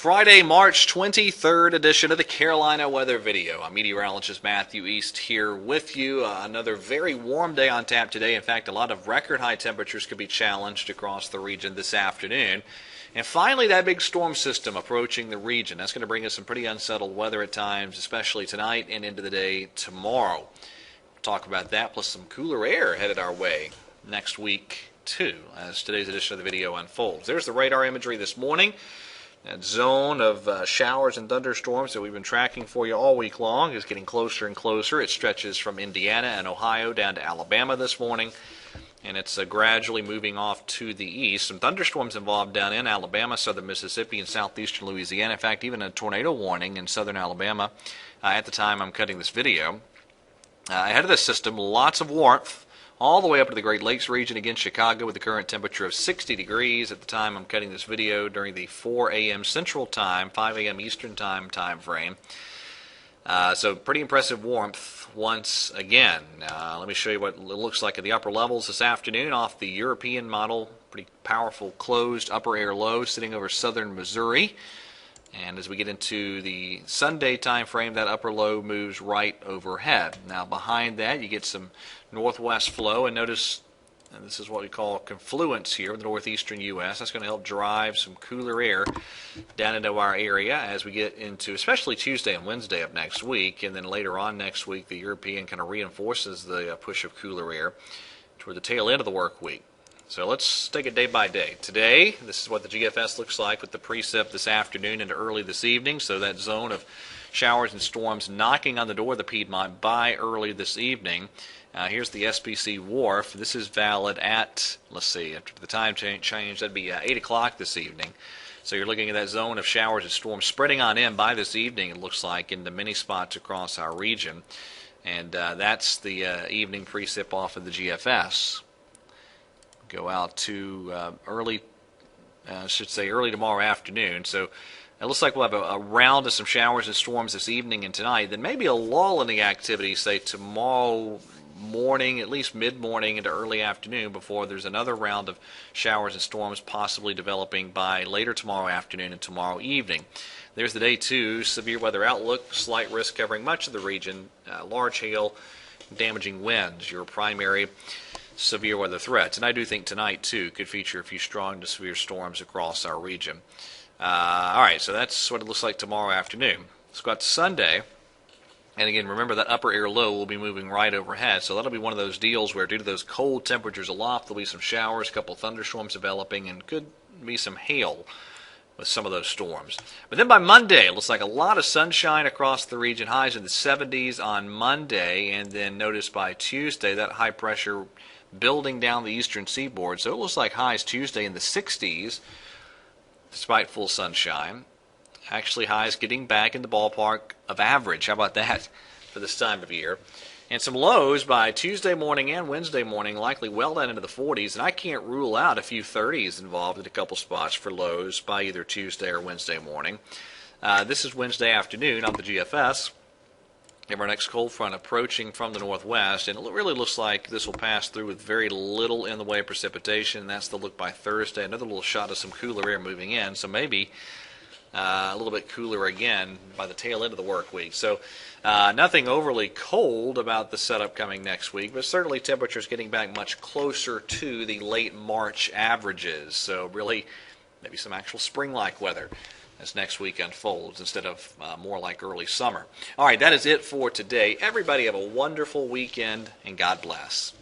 Friday, March 23rd edition of the Carolina Weather Video. I'm meteorologist Matthew East here with you. Another very warm day on tap today. In fact, a lot of record high temperatures could be challenged across the region this afternoon. And finally, that big storm system approaching the region. That's going to bring us some pretty unsettled weather at times, especially tonight and into the day tomorrow. We'll talk about that, plus some cooler air headed our way next week, too, as today's edition of the video unfolds. There's the radar imagery this morning. That zone of showers and thunderstorms that we've been tracking for you all week long is getting closer and closer. It stretches from Indiana and Ohio down to Alabama this morning, and it's gradually moving off to the east. Some thunderstorms involved down in Alabama, southern Mississippi, and southeastern Louisiana. In fact, even a tornado warning in southern Alabama at the time I'm cutting this video. Ahead of this system, lots of warmth all the way up to the Great Lakes region, again Chicago, with the current temperature of 60 degrees at the time I'm cutting this video during the 4 a.m. Central Time, 5 a.m. Eastern Time frame. So pretty impressive warmth once again. Let me show you what it looks like at the upper levels this afternoon off the European model. Pretty powerful closed upper air low sitting over southern Missouri. And as we get into the Sunday time frame, that upper low moves right overhead. Now behind that you get some northwest flow, and notice and this is what we call confluence here in the northeastern U.S. That's going to help drive some cooler air down into our area as we get into especially Tuesday and Wednesday of next week, and then later on next week the European kind of reinforces the push of cooler air toward the tail end of the work week. So let's take it day by day. Today, this is what the GFS looks like with the precip this afternoon into early this evening. So that zone of showers and storms knocking on the door of the Piedmont by early this evening. Here's the SPC WRF. This is valid at, let's see, after the time change, that'd be 8 o'clock this evening. So you're looking at that zone of showers and storms spreading on in by this evening, it looks like, into many spots across our region. And that's the evening precip off of the GFS. Go out to early tomorrow afternoon. So it looks like we'll have a round of some showers and storms this evening and tonight. Then maybe a lull in the activity, say tomorrow morning, at least mid-morning into early afternoon, before there's another round of showers and storms possibly developing by later tomorrow afternoon and tomorrow evening. There's the day 2 severe weather outlook, slight risk covering much of the region, large hail, damaging winds, your primary severe weather threats. And I do think tonight, too, could feature a few strong to severe storms across our region. All right, so that's what it looks like tomorrow afternoon. Let's go out to Sunday. And again, remember that upper air low will be moving right overhead. So that'll be one of those deals where due to those cold temperatures aloft, there'll be some showers, a couple thunderstorms developing, and could be some hail with some of those storms. But then by Monday, it looks like a lot of sunshine across the region, highs in the 70s on Monday, and then notice by Tuesday that high pressure building down the eastern seaboard. So it looks like highs Tuesday in the 60s despite full sunshine. Actually, highs getting back in the ballpark of average. How about that for this time of year? And some lows by Tuesday morning and Wednesday morning, likely well down into the 40s. And I can't rule out a few 30s involved in a couple spots for lows by either Tuesday or Wednesday morning. This is Wednesday afternoon on the GFS. We have our next cold front approaching from the northwest, and it really looks like this will pass through with very little in the way of precipitation. That's the look by Thursday. Another little shot of some cooler air moving in, so maybe a little bit cooler again by the tail end of the work week. So nothing overly cold about the setup coming next week, but certainly temperatures getting back much closer to the late March averages. So really maybe some actual spring-like weather as next week unfolds instead of more like early summer. All right, that is it for today. Everybody have a wonderful weekend, and God bless.